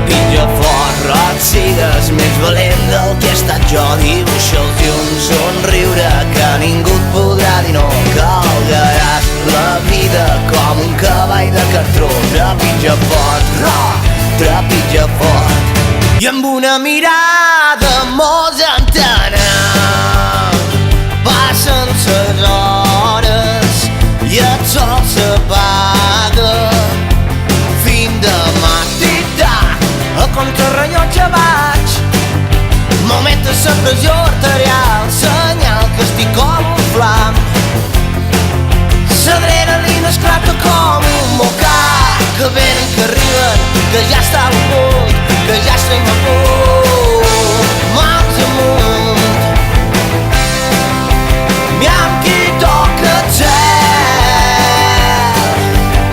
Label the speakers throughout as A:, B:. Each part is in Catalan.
A: trepitja fort, et sigues més valent del que he estat jo. Dibuixa'ls i un somriure que ningú et podrà dir no. Calgaràs la vida com un cavall de cartró. Trepitja fort, trepitja fort. I amb una mirada molts entenem. Passen ses hores i el sol s'apaga. Fin de matí, a contrarrellotge vaig. Moment de la pressió arterial, senyal que estic com un flam. L'adrenalina esclata com un volcà. Que venen, que arriben, que ja està al punt, que ja estem a punt. Mans amunt, miam qui toca el cel,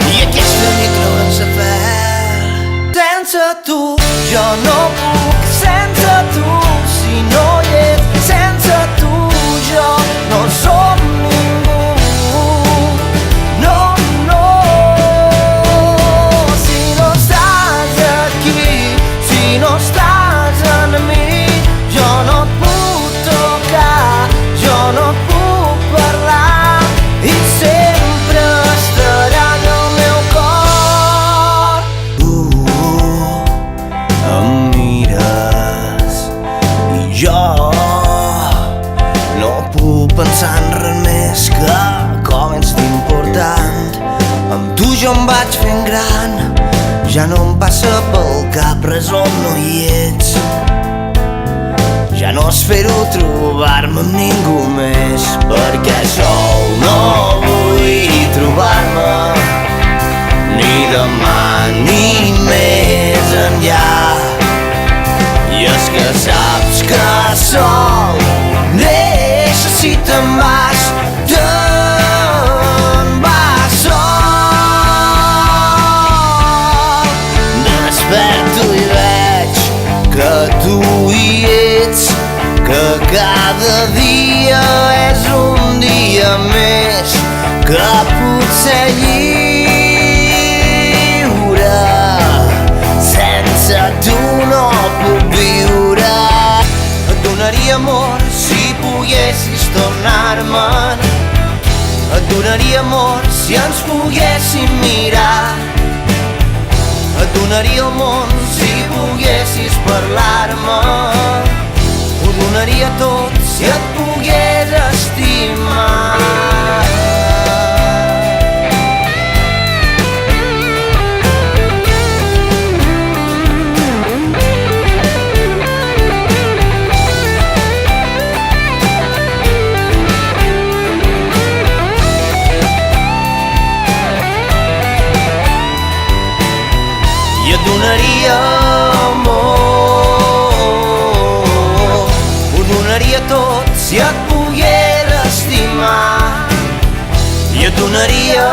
A: i aquesta nit trauran sa fel. Sense tu jo no puc, sense tu si no hi ets, sense tu jo no som ningú. No estàs en mi, jo no et puc tocar, jo no et puc parlar, i sempre estaràs al meu cor. Em mires i jo no puc pensar en res més que com ets d'important. Amb tu jo em vaig fent gran, ja no em passa pel cap res on no hi ets. Ja no espero trobar-me amb ningú més, perquè sol no vull trobar-me, ni demà ni més enllà. I és que saps que sol necessita més. Desperto i veig que tu hi ets, que cada dia és un dia més, que potser lliure sense tu no puc viure. Et donaria amor si poguessis tornar-me'n, et donaria amor si ens poguéssim mirar. Et donaria el món si poguessis parlar-me, ho donaria tot si et pogués estimar. I et donaria amor, ho donaria tot si et pogués estimar. I et donaria